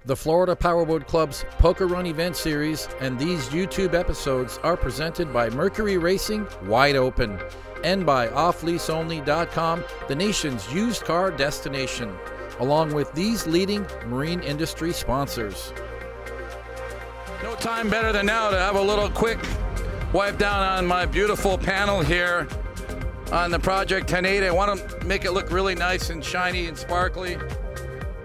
The Florida Powerboat Club's Poker Run event series and these YouTube episodes are presented by Mercury Racing Wide Open and by OffLeaseOnly.com, the nation's used car destination, along with these leading marine industry sponsors. No time better than now to have a little quick wipe down on my beautiful panel here on the Project 1080. I want to make it look really nice and shiny and sparkly.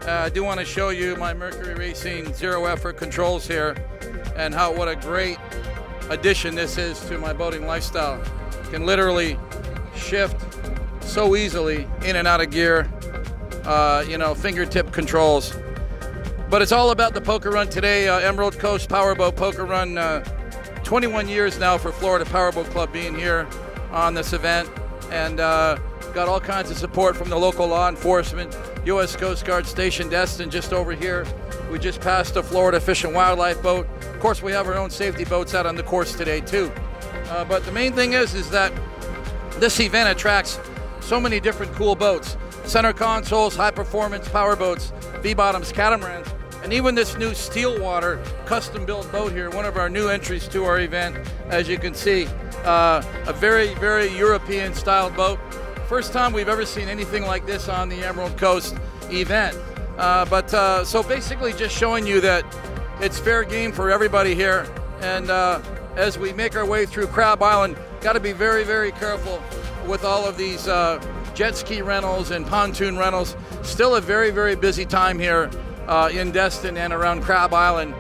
I do want to show you my Mercury Racing zero effort controls here and what a great addition this is to my boating lifestyle. You can literally shift so easily in and out of gear, fingertip controls. But it's all about the Poker Run today. Emerald Coast Powerboat Poker Run, 21 years now for Florida Powerboat Club being here on this event, and got all kinds of support from the local law enforcement. U.S. Coast Guard Station Destin just over here. We just passed a Florida Fish and Wildlife boat. Of course, we have our own safety boats out on the course today too. But the main thing is that this event attracts so many different cool boats. Center consoles, high performance power boats, V-bottoms, catamarans, and even this new Steelwater custom built boat here, one of our new entries to our event. As you can see, a very, very European styled boat. First time we've ever seen anything like this on the Emerald Coast event. So basically just showing you that it's fair game for everybody here. And as we make our way through Crab Island, got to be very, very careful with all of these jet ski rentals and pontoon rentals. Still a very, very busy time here in Destin and around Crab Island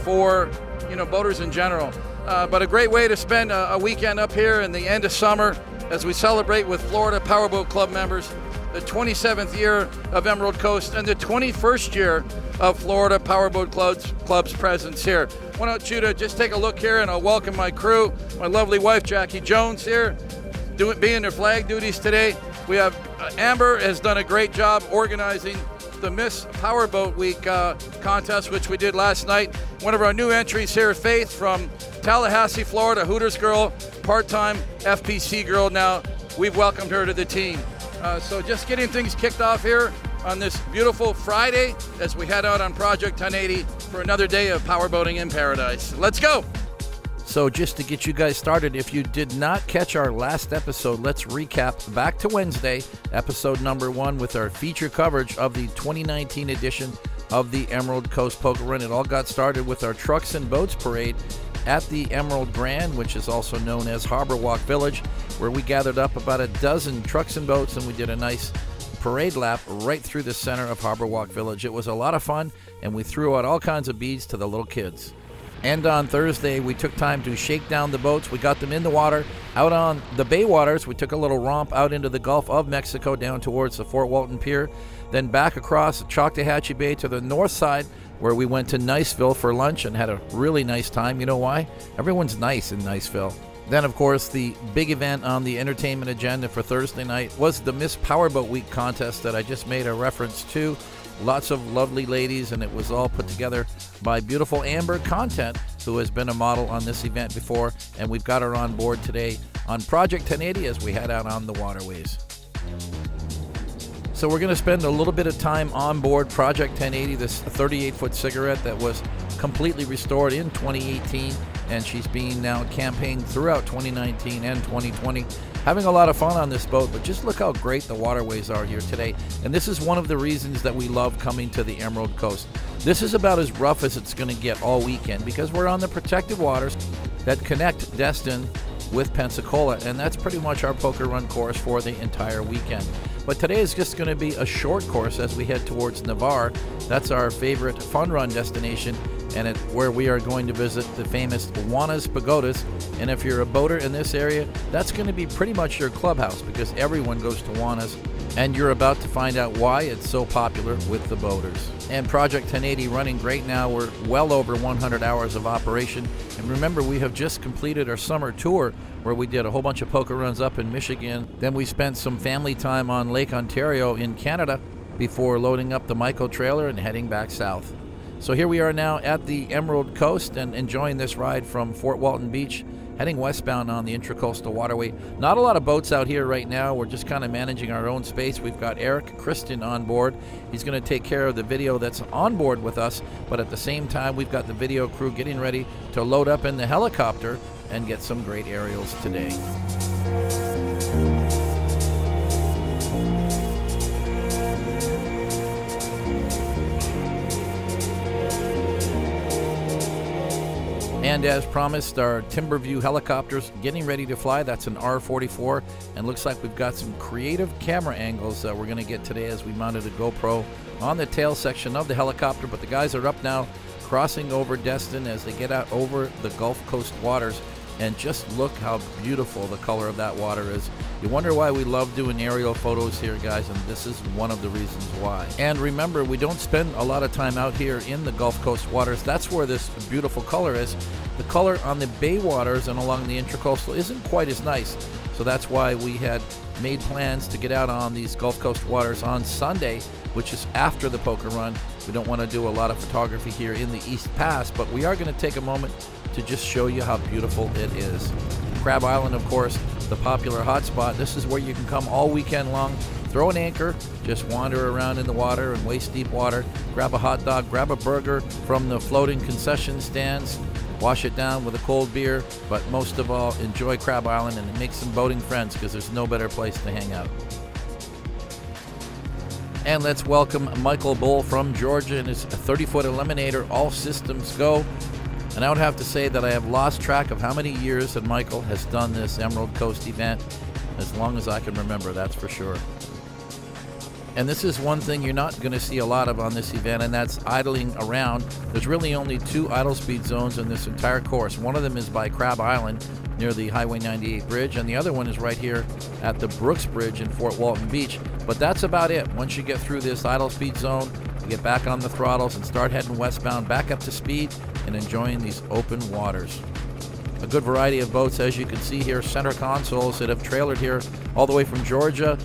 for boaters in general. But a great way to spend a weekend up here in the end of summer as we celebrate with Florida Powerboat Club members the 27th year of Emerald Coast and the 21st year of Florida Powerboat Club's presence here. Why don't you just take a look here, and I'll welcome my crew, my lovely wife Jackie Jones here, being their flag duties today. We have Amber has done a great job organizing the Miss Powerboat Week contest, which we did last night. One of our new entries here, Faith from Tallahassee, Florida, Hooters girl, part-time FPC girl now. We've welcomed her to the team. So just getting things kicked off here on this beautiful Friday as we head out on Project 1080 for another day of powerboating in paradise. Let's go! So just to get you guys started, if you did not catch our last episode, let's recap back to Wednesday, episode number 1, with our feature coverage of the 2019 edition of the Emerald Coast Poker Run. It all got started with our Trucks and Boats Parade at the Emerald Grande, which is also known as Harbor Walk Village, where we gathered up about a dozen trucks and boats, and we did a nice parade lap right through the center of Harbor Walk Village. It was a lot of fun, and we threw out all kinds of beads to the little kids. And on Thursday, we took time to shake down the boats. We got them in the water. Out on the bay waters, we took a little romp out into the Gulf of Mexico down towards the Fort Walton Pier, then back across Choctawhatchee Bay to the north side, where we went to Niceville for lunch and had a really nice time. You know why? Everyone's nice in Niceville. Then, of course, the big event on the entertainment agenda for Thursday night was the Miss Powerboat Week contest that I just made a reference to. Lots of lovely ladies, and it was all put together by beautiful Amber Content, who has been a model on this event before, and we've got her on board today on Project 1080 as we head out on the waterways. So we're going to spend a little bit of time on board Project 1080, this 38-foot cigarette that was completely restored in 2018, and she's being now campaigned throughout 2019 and 2020. Having a lot of fun on this boat, but just look how great the waterways are here today. And this is one of the reasons that we love coming to the Emerald Coast. This is about as rough as it's going to get all weekend because we're on the protected waters that connect Destin with Pensacola, and that's pretty much our Poker Run course for the entire weekend. But today is just going to be a short course as we head towards Navarre. That's our favorite fun run destination, and where we are going to visit the famous Juana's Pagodas. And if you're a boater in this area, that's going to be pretty much your clubhouse because everyone goes to Juana's, and you're about to find out why it's so popular with the boaters. And Project 1080 running great now. We're well over 100 hours of operation. And remember, we have just completed our summer tour where we did a whole bunch of poker runs up in Michigan. Then we spent some family time on Lake Ontario in Canada before loading up the Myco trailer and heading back south. So here we are now at the Emerald Coast and enjoying this ride from Fort Walton Beach, heading westbound on the Intracoastal Waterway. Not a lot of boats out here right now. We're just kind of managing our own space. We've got Eric Kristen on board. He's going to take care of the video that's on board with us, but at the same time, we've got the video crew getting ready to load up in the helicopter and get some great aerials today. And as promised, our Timberview helicopters getting ready to fly. That's an R44, and looks like we've got some creative camera angles that we're going to get today as we mounted a GoPro on the tail section of the helicopter. But the guys are up now, crossing over Destin as they get out over the Gulf Coast waters. And just look how beautiful the color of that water is. You wonder why we love doing aerial photos here, guys, and this is one of the reasons why. And remember, we don't spend a lot of time out here in the Gulf Coast waters. That's where this beautiful color is. The color on the bay waters and along the Intracoastal isn't quite as nice. So that's why we had made plans to get out on these Gulf Coast waters on Sunday, which is after the poker run. We don't want to do a lot of photography here in the East Pass, but we are going to take a moment to just show you how beautiful it is. Crab Island, of course, the popular hotspot. This is where you can come all weekend long, throw an anchor, just wander around in the water and waist-deep water, grab a hot dog, grab a burger from the floating concession stands, wash it down with a cold beer, but most of all, enjoy Crab Island and make some boating friends, because there's no better place to hang out. And let's welcome Michael Bull from Georgia and his 30-foot Eliminator, all systems go. And I would have to say that I have lost track of how many years that Michael has done this Emerald Coast event, as long as I can remember, that's for sure. And this is one thing you're not going to see a lot of on this event, and that's idling around. There's really only 2 idle speed zones in this entire course. One of them is by Crab Island near the Highway 98 bridge, and the other one is right here at the Brooks Bridge in Fort Walton Beach. But that's about it. Once you get through this idle speed zone, you get back on the throttles and start heading westbound, back up to speed, and enjoying these open waters. A good variety of boats, as you can see here, center consoles that have trailered here all the way from Georgia,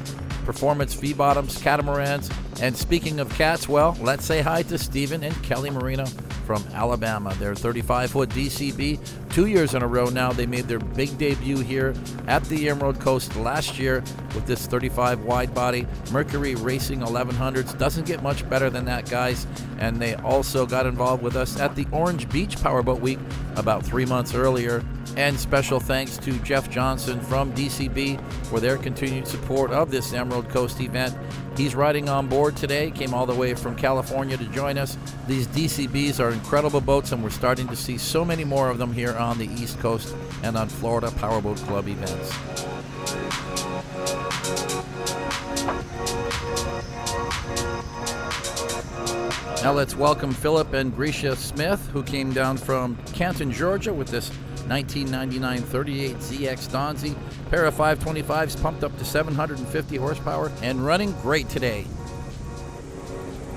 performance V-bottoms, catamarans, and speaking of cats, well, let's say hi to Stephen and Kelly Marino from Alabama. They're 35-foot DCB. 2 years in a row now. They made their big debut here at the Emerald Coast last year with this 35 wide body Mercury Racing 1100s. Doesn't get much better than that, guys. And they also got involved with us at the Orange Beach Powerboat Week about 3 months earlier. And special thanks to Jeff Johnson from DCB for their continued support of this Emerald Coast event. He's riding on board today, came all the way from California to join us. These DCBs are incredible boats, and we're starting to see so many more of them here on the East Coast and on Florida Powerboat Club events. Now let's welcome Philip and Grisha Smith, who came down from Canton, Georgia with this 1999 38 ZX Donzi. Pair of 525s pumped up to 750 horsepower and running great today.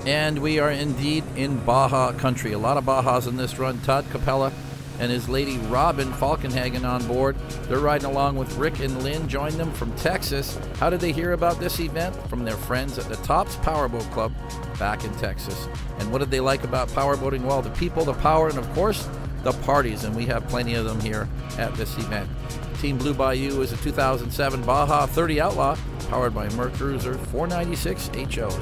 And we are indeed in Baja country. A lot of Bajas in this run. Todd Capella and his lady Robin Falkenhagen on board. They're riding along with Rick and Lynn, joined them from Texas. How did they hear about this event? From their friends at the Tops Powerboat Club back in Texas. And what did they like about powerboating? Well, the people, the power, and of course, the parties, and we have plenty of them here at this event. Team Blue Bayou is a 2007 Baja 30 Outlaw, powered by Mercruiser 496 HOs.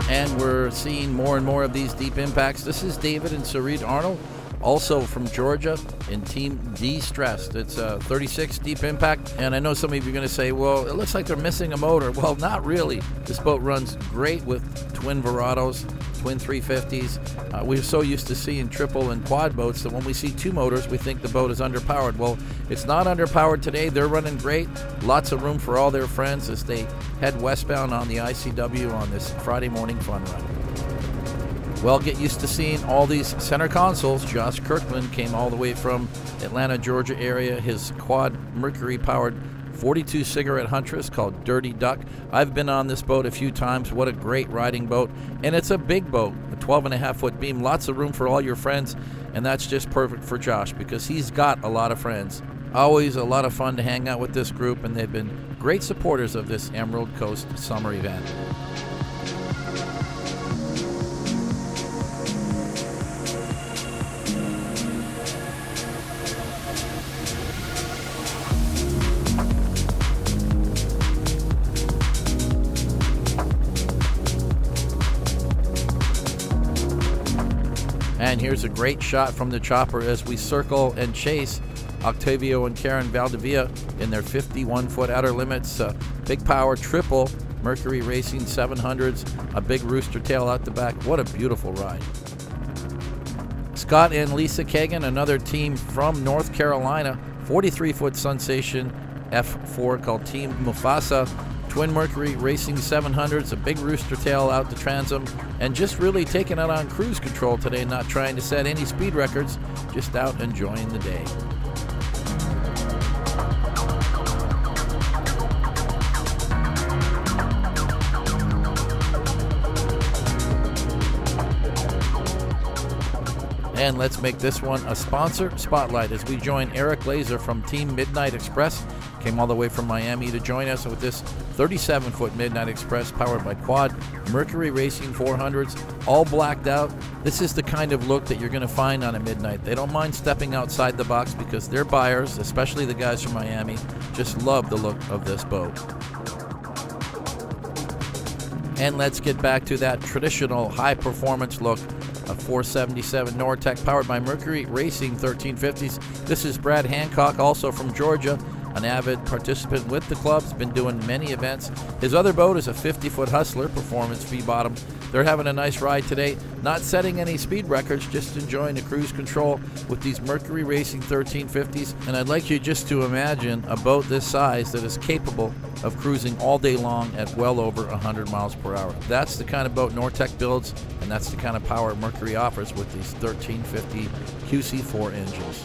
And we're seeing more and more of these deep impacts. This is David and Sarid Arnold, also from Georgia, in Team D-Stressed. It's a 36 deep impact, and I know some of you are going to say, well, it looks like they're missing a motor. Well, not really. This boat runs great with twin Verados, twin 350s. We're so used to seeing triple and quad boats that when we see 2 motors, we think the boat is underpowered. Well, it's not underpowered today. They're running great. Lots of room for all their friends as they head westbound on the ICW on this Friday morning fun run. Well, get used to seeing all these center consoles. Josh Kirkman came all the way from Atlanta, Georgia area. His quad Mercury-powered 42 cigarette huntress called Dirty Duck. I've been on this boat a few times. What a great riding boat. And it's a big boat, a 12.5-foot beam. Lots of room for all your friends. And that's just perfect for Josh because he's got a lot of friends. Always a lot of fun to hang out with this group, and they've been great supporters of this Emerald Coast summer event. And here's a great shot from the chopper as we circle and chase Octavio and Karen Valdivia in their 51-foot outer limits. Big power triple Mercury Racing 700s, a big rooster tail out the back. What a beautiful ride. Scott and Lisa Kagan, another team from North Carolina, 43-foot Sensation F4 called Team Mufasa. Twin Mercury Racing 700s, a big rooster tail out the transom, and just really taking it on cruise control today, not trying to set any speed records, just out enjoying the day. And let's make this one a sponsor spotlight as we join Eric Glazer from Team Midnight Express. Came all the way from Miami to join us with this 37-foot Midnight Express powered by Quad Mercury Racing 400s, all blacked out. This is the kind of look that you're going to find on a Midnight. They don't mind stepping outside the box because their buyers, especially the guys from Miami, just love the look of this boat. And let's get back to that traditional high-performance look. A 477 Nortec powered by Mercury Racing 1350s. This is Brad Hancock, also from Georgia, an avid participant with the club, has been doing many events. His other boat is a 50-foot Hustler Performance V-bottom. They're having a nice ride today, not setting any speed records, just enjoying the cruise control with these Mercury Racing 1350s. And I'd like you just to imagine a boat this size that is capable of cruising all day long at well over 100 miles per hour. That's the kind of boat Nortec builds, and that's the kind of power Mercury offers with these 1350 QC4 engines.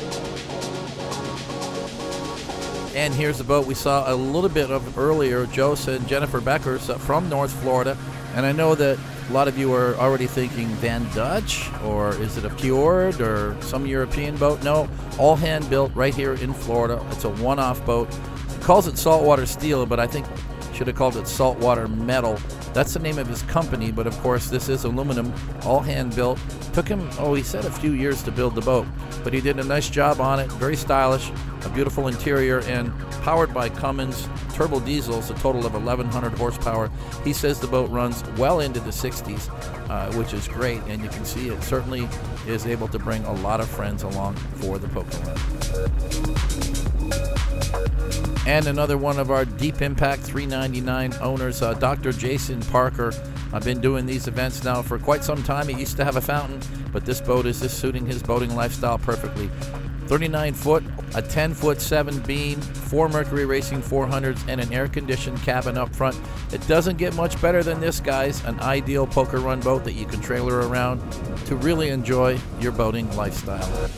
And here's the boat we saw a little bit of earlier, Jose and Jennifer Beckers from North Florida. And I know that a lot of you are already thinking Van Dutch, or is it a Fjord, or some European boat? No, all hand built right here in Florida. It's a one-off boat. He calls it saltwater steel, but I think should have called it saltwater metal. That's the name of his company, but of course this is aluminum, all hand built. Took him, he said a few years to build the boat, but he did a nice job on it. Very stylish, a beautiful interior, and powered by Cummins turbo diesels, a total of 1,100 horsepower. He says the boat runs well into the 60s, which is great, and you can see it certainly is able to bring a lot of friends along for the Poker Run. And another one of our Deep Impact 399 owners, Dr. Jason Parker. I've been doing these events now for quite some time. He used to have a fountain, but this boat is just suiting his boating lifestyle perfectly. 39 foot, a 10-foot 7 beam, 4 Mercury Racing 400s, and an air-conditioned cabin up front. It doesn't get much better than this, guys. An ideal Poker Run boat that you can trailer around to really enjoy your boating lifestyle.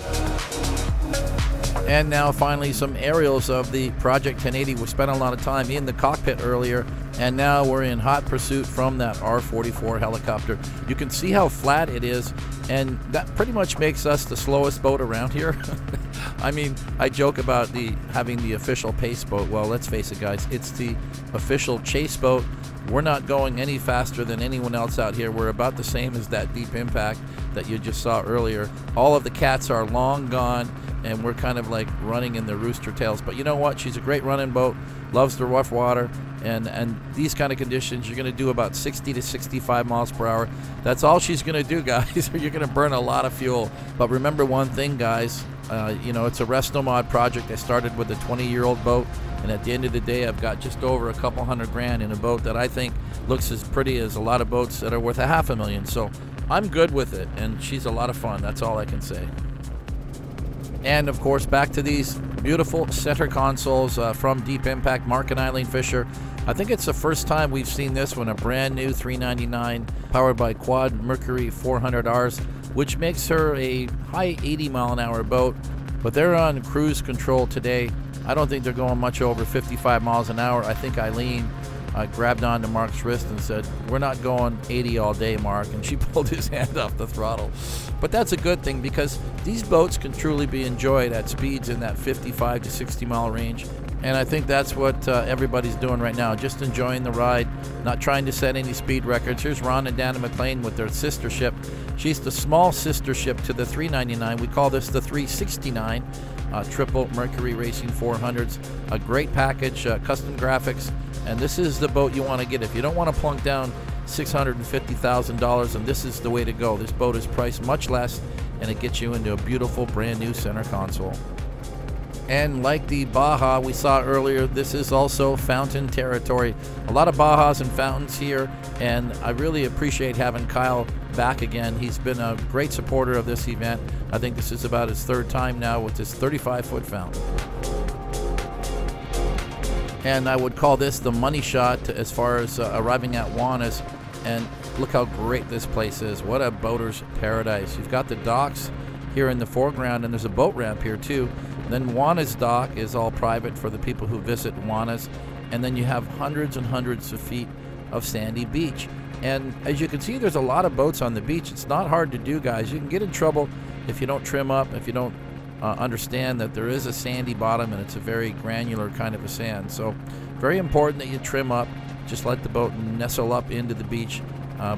And now finally some aerials of the Project 1080. We spent a lot of time in the cockpit earlier, and now we're in hot pursuit from that R-44 helicopter. You can see how flat it is, and that pretty much makes us the slowest boat around here. I mean, I joke about having the official pace boat. Well, let's face it, guys, it's the official chase boat. We're not going any faster than anyone else out here. We're about the same as that Deep Impact that you just saw earlier. All of the cats are long gone, and we're kind of like running in the rooster tails. But you know what? She's a great running boat, loves the rough water, and these kind of conditions, you're going to do about 60 to 65 miles per hour. That's all she's going to do, guys. You're going to burn a lot of fuel. But remember one thing, guys. It's a resto mod project. I started with a 20-year-old boat, and at the end of the day, I've got just over a couple $100,000 in a boat that I think looks as pretty as a lot of boats that are worth $500,000. So I'm good with it, and she's a lot of fun. That's all I can say. And of course, back to these beautiful center consoles from Deep Impact, Mark and Eileen Fisher. I think it's the first time we've seen this one, a brand new 399 powered by Quad Mercury 400Rs, which makes her a high 80-mile-an-hour boat. But they're on cruise control today. I don't think they're going much over 55 miles an hour. I think Eileen grabbed onto Mark's wrist and said, "We're not going 80 all day, Mark," and she pulled his hand off the throttle. But that's a good thing, because these boats can truly be enjoyed at speeds in that 55 to 60 mile range. And I think that's what everybody's doing right now, just enjoying the ride, not trying to set any speed records. Here's Ron and Dana McLean with their sister ship. She's the small sister ship to the 399. We call this the 369. Triple Mercury Racing 400s. A great package, custom graphics, and this is the boat you want to get. If you don't want to plunk down $650,000, and this is the way to go. This boat is priced much less and it gets you into a beautiful brand new center console. And like the Baja we saw earlier, this is also fountain territory. A lot of Bajas and fountains here, and I really appreciate having Kyle back again. He's been a great supporter of this event. I think this is about his third time now with this 35-foot fountain. And I would call this the money shot as far as arriving at Juana's. And look how great this place is. What a boater's paradise. You've got the docks here in the foreground, and there's a boat ramp here too. Then Juana's dock is all private for the people who visit Juana's. And then you have hundreds and hundreds of feet of sandy beach. And as you can see, there's a lot of boats on the beach. It's not hard to do, guys. You can get in trouble if you don't trim up, if you don't understand that there is a sandy bottom and it's a very granular kind of a sand. So very important that you trim up. Just let the boat nestle up into the beach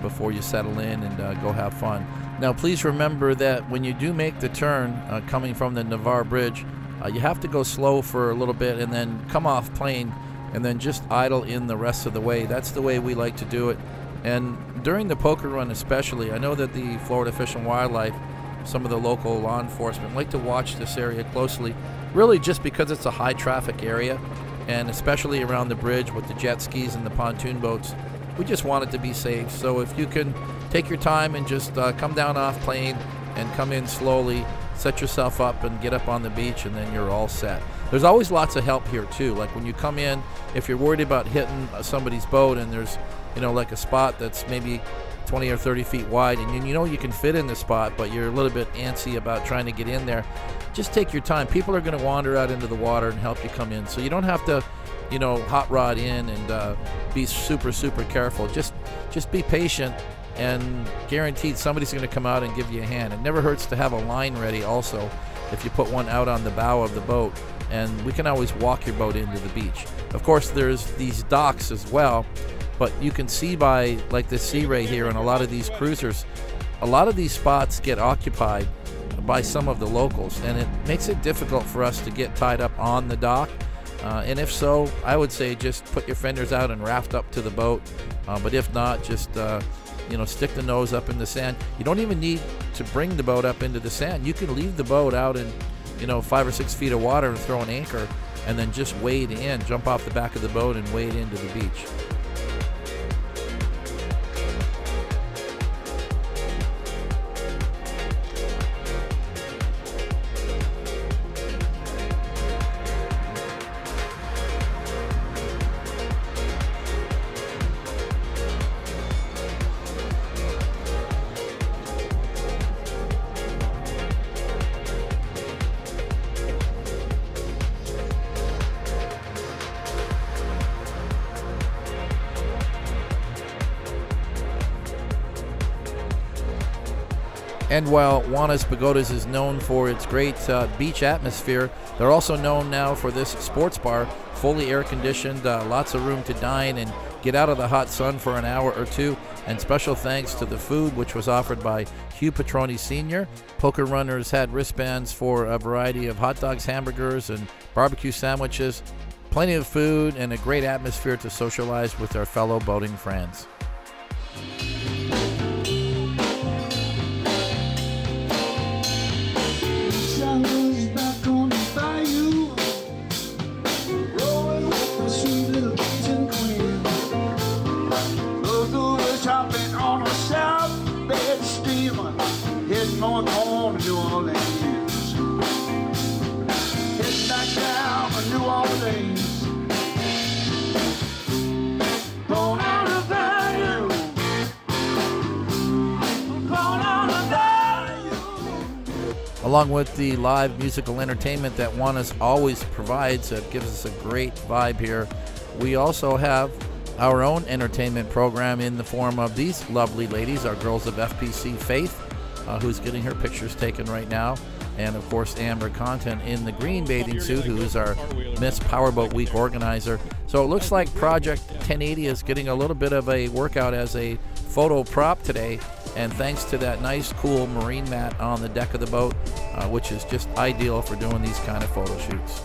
before you settle in and go have fun. Now please remember that when you do make the turn coming from the Navarre Bridge, you have to go slow for a little bit and then come off plane and then just idle in the rest of the way. That's the way we like to do it. And during the poker run especially, I know that the Florida Fish and Wildlife, some of the local law enforcement like to watch this area closely, really just because it's a high traffic area, and especially around the bridge with the jet skis and the pontoon boats. We just want it to be safe. So if you can take your time and just come down off plane and come in slowly, set yourself up and get up on the beach, and then you're all set. There's always lots of help here too. Like when you come in, if you're worried about hitting somebody's boat and there's, you know, like a spot that's maybe 20 or 30 feet wide, and you know you can fit in the spot, but you're a little bit antsy about trying to get in there, just take your time. People are going to wander out into the water and help you come in, so you don't have to, you know, hot rod in and be super careful. Just be patient, and guaranteed somebody's going to come out and give you a hand. It never hurts to have a line ready also if you put one out on the bow of the boat, and we can always walk your boat into the beach. Of course, there's these docks as well, but you can see by like the Sea Ray here and a lot of these cruisers, a lot of these spots get occupied by some of the locals, and it makes it difficult for us to get tied up on the dock. And if so, I would say just put your fenders out and raft up to the boat. But if not, just you know, stick the nose up in the sand. You don't even need to bring the boat up into the sand. You can leave the boat out in, you know, 5 or 6 feet of water and throw an anchor, and then just wade in, jump off the back of the boat and wade into the beach. And while Juana's Pagodas is known for its great beach atmosphere, they're also known now for this sports bar, fully air-conditioned, lots of room to dine and get out of the hot sun for an hour or two. And special thanks to the food, which was offered by Hugh Petroni Sr. Poker runners had wristbands for a variety of hot dogs, hamburgers, and barbecue sandwiches. Plenty of food and a great atmosphere to socialize with our fellow boating friends. North on to New Orleans, head back down to New Orleans, going out of value, going out of value. Along with the live musical entertainment that Juana's always provides, that gives us a great vibe here, we also have our own entertainment program in the form of these lovely ladies, our girls of FPC Faith, who's getting her pictures taken right now, and of course Amber Content in the green bathing suit, who is our Miss Powerboat Week organizer. So it looks like Project 1080 is getting a little bit of a workout as a photo prop today, and thanks to that nice cool marine mat on the deck of the boat, which is just ideal for doing these kind of photo shoots.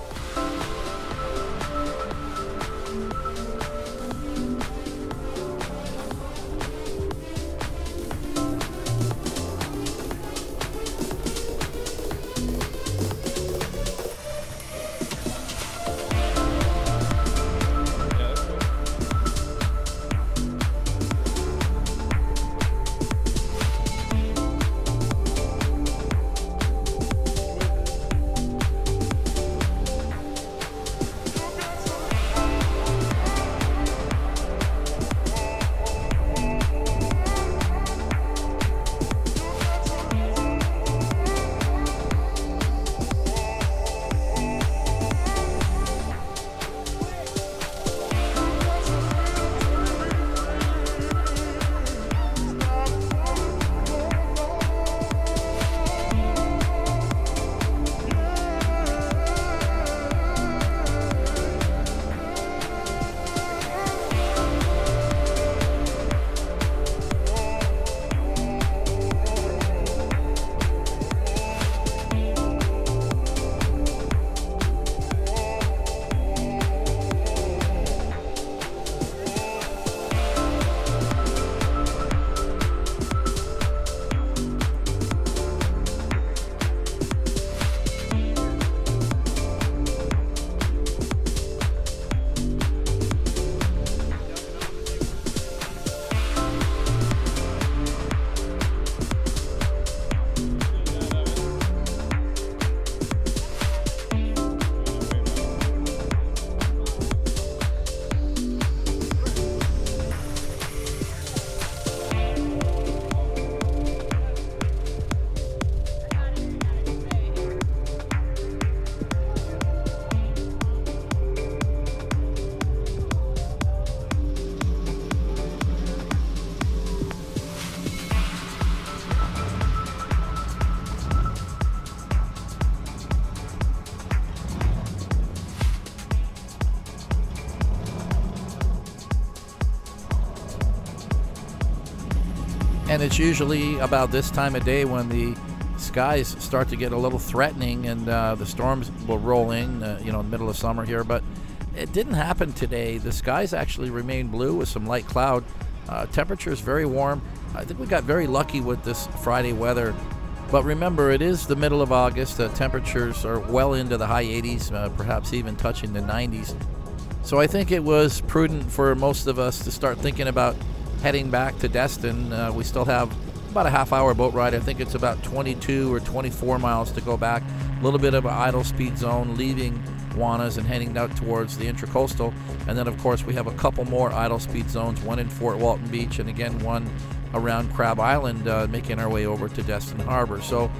And it's usually about this time of day when the skies start to get a little threatening and the storms will roll in, in the middle of summer here. But it didn't happen today. The skies actually remain blue with some light cloud. Temperature is very warm. I think we got very lucky with this Friday weather. But remember, it is the middle of August. Temperatures are well into the high 80s, perhaps even touching the 90s. So I think it was prudent for most of us to start thinking about heading back to Destin. We still have about a half-hour boat ride. I think it's about 22 or 24 miles to go back. A little bit of an idle speed zone, leaving Juana's and heading out towards the Intracoastal. And then, of course, we have a couple more idle speed zones, one in Fort Walton Beach and, again, one around Crab Island, making our way over to Destin Harbor. So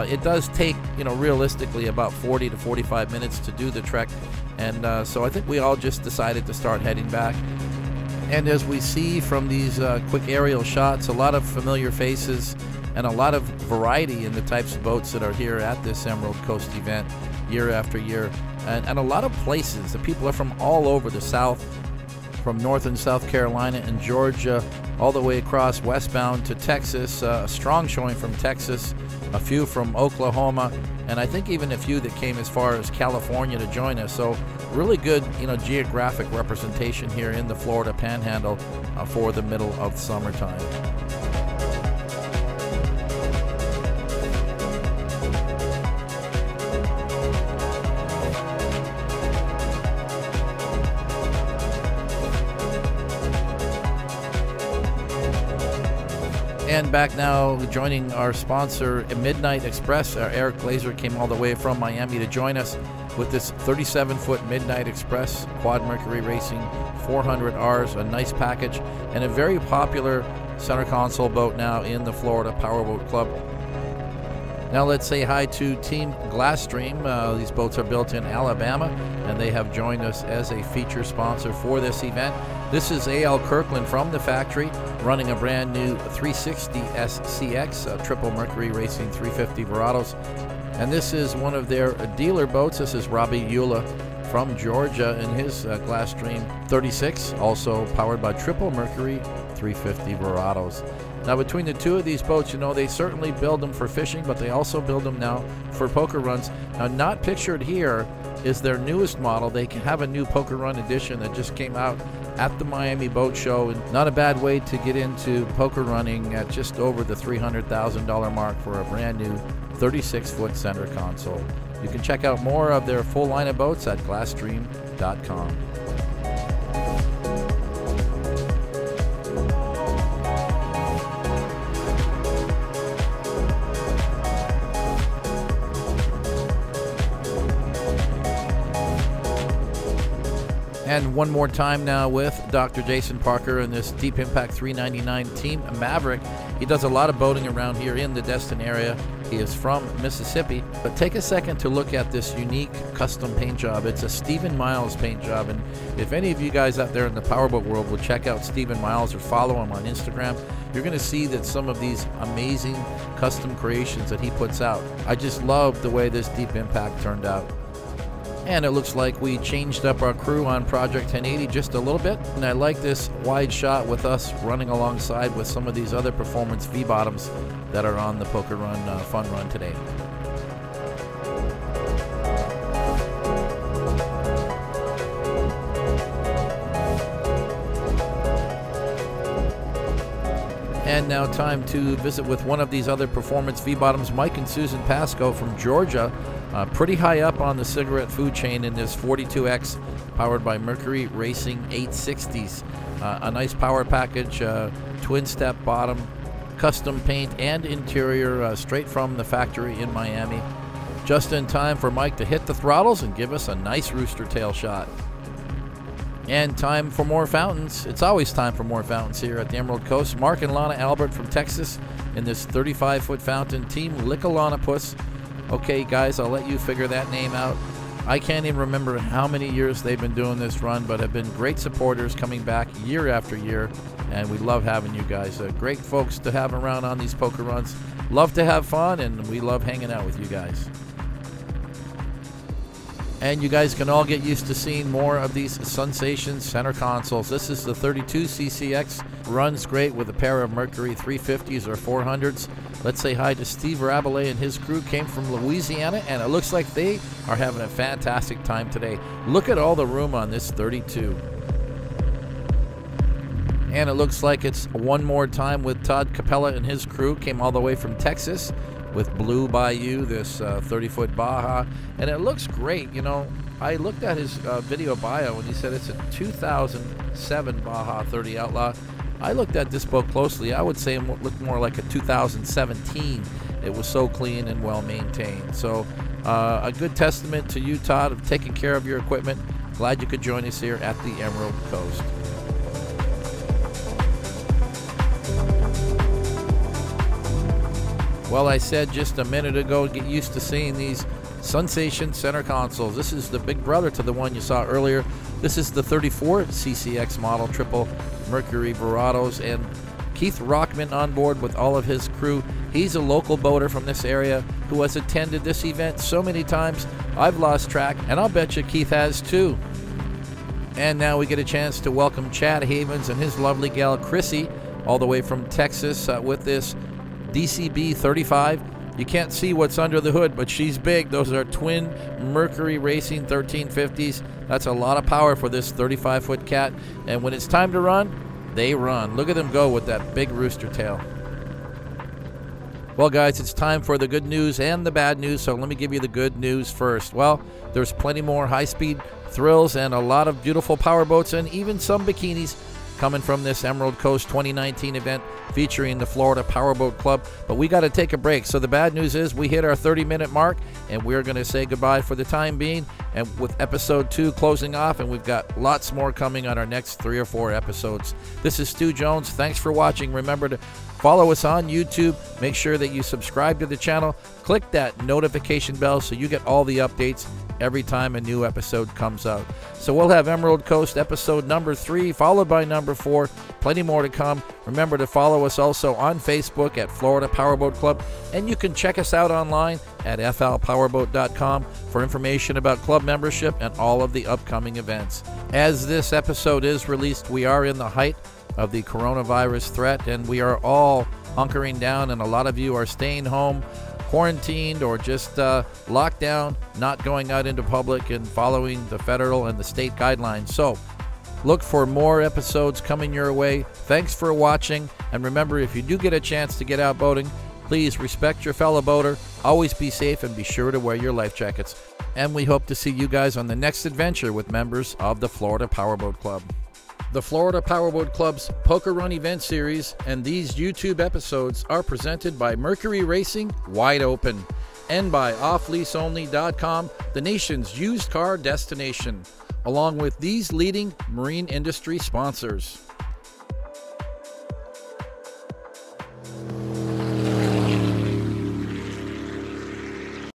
it does take, realistically about 40 to 45 minutes to do the trek. And so I think we all just decided to start heading back. And as we see from these quick aerial shots, a lot of familiar faces and a lot of variety in the types of boats that are here at this Emerald Coast event year after year. And a lot of places. The people are from all over the South, from North and South Carolina and Georgia, all the way across westbound to Texas. A strong showing from Texas, a few from Oklahoma, and I think even a few that came as far as California to join us. So really good, geographic representation here in the Florida Panhandle for the middle of summertime. And back now, joining our sponsor, Midnight Express. Eric Glazer came all the way from Miami to join us with this 37-foot Midnight Express Quad Mercury Racing 400Rs, a nice package, and a very popular center console boat now in the Florida Powerboat Club. Now let's say hi to Team Glasstream. These boats are built in Alabama, and they have joined us as a feature sponsor for this event. This is A.L. Kirkland from the factory, running a brand new 360 SCX, Triple Mercury Racing 350 Verados. And this is one of their dealer boats. This is Robbie Eula from Georgia in his Glasstream 36, also powered by Triple Mercury 350 Verados. Now, between the two of these boats, they certainly build them for fishing, but they also build them now for poker runs. Now, not pictured here is their newest model. They can have a new poker run edition that just came out at the Miami Boat Show, and not a bad way to get into poker running at just over the $300,000 mark for a brand new 36-foot center console. You can check out more of their full line of boats at Glasstream.com. And one more time now with Dr. Jason Parker and this Deep Impact 399 Team Maverick. He does a lot of boating around here in the Destin area. He is from Mississippi. But take a second to look at this unique custom paint job. It's a Stephen Miles paint job. And if any of you guys out there in the powerboat world will check out Stephen Miles or follow him on Instagram, you're going to see that some of these amazing custom creations that he puts out. I just love the way this Deep Impact turned out. And it looks like we changed up our crew on Project 1080 just a little bit. And I like this wide shot with us running alongside with some of these other performance V-bottoms that are on the Poker Run Fun Run today. And now time to visit with one of these other performance V-bottoms, Mike and Susan Pasco from Georgia. Pretty high up on the cigarette food chain in this 42X powered by Mercury Racing 860s. A nice power package, twin step bottom, custom paint and interior straight from the factory in Miami. Just in time for Mike to hit the throttles and give us a nice rooster tail shot. And time for more fountains. It's always time for more fountains here at the Emerald Coast. Mark and Lana Albert from Texas in this 35-foot fountain, Team Lickalonopus. Okay, guys, I'll let you figure that name out. I can't even remember how many years they've been doing this run, but have been great supporters coming back year after year, and we love having you guys. Great folks to have around on these poker runs. Love to have fun, and we love hanging out with you guys. And you guys can all get used to seeing more of these Sensations center consoles. This is the 32 CCX runs great with a pair of Mercury 350s or 400s. Let's say hi to Steve Rabelais and his crew. Came from Louisiana, and it looks like they are having a fantastic time today. Look at all the room on this 32. And it looks like it's one more time with Todd Capella and his crew. Came all the way from Texas with Blue Bayou, this 30-foot Baja. And it looks great. You know, I looked at his video bio, and he said it's a 2007 Baja 30 Outlaw. I looked at this boat closely. I would say it looked more like a 2017. It was so clean and well maintained. So a good testament to you, Todd, of taking care of your equipment. Glad you could join us here at the Emerald Coast. Well, I said just a minute ago, get used to seeing these Sensation center consoles. This is the big brother to the one you saw earlier. This is the 34 CCX model triple Mercury Verados, and Keith Rockman on board with all of his crew. He's a local boater from this area who has attended this event so many times I've lost track, and I'll bet you Keith has too. And now we get a chance to welcome Chad Havens and his lovely gal Chrissy all the way from Texas with this DCB 35. You can't see what's under the hood, but she's big. Those are twin Mercury Racing 1350s. That's a lot of power for this 35-foot cat. And when it's time to run, they run. Look at them go with that big rooster tail. Well, guys, it's time for the good news and the bad news, so let me give you the good news first. Well, there's plenty more high-speed thrills and a lot of beautiful powerboats and even some bikinis coming from this Emerald Coast 2019 event featuring the Florida Powerboat Club. But we got to take a break. So the bad news is we hit our 30-minute mark, and we're going to say goodbye for the time being, and with episode 2 closing off, and we've got lots more coming on our next 3 or 4 episodes. This is Stu Jones. Thanks for watching. Remember to follow us on YouTube. Make sure that you subscribe to the channel. Click that notification bell so you get all the updates every time a new episode comes out. So we'll have Emerald Coast episode number 3, followed by number 4. Plenty more to come. Remember to follow us also on Facebook at Florida Powerboat Club, and you can check us out online at flpowerboat.com for information about club membership and all of the upcoming events. As this episode is released, we are in the height of the coronavirus threat, and we are all hunkering down, and a lot of you are staying home, quarantined, or just locked down, not going out into public and following the federal and the state guidelines. So look for more episodes coming your way. Thanks for watching, and remember, if you do get a chance to get out boating, please respect your fellow boater, always be safe, and be sure to wear your life jackets. And we hope to see you guys on the next adventure with members of the Florida Powerboat Club. The Florida Powerboat Club's Poker Run event series and these YouTube episodes are presented by Mercury Racing Wide Open and by OffLeaseOnly.com, the nation's used car destination, along with these leading marine industry sponsors.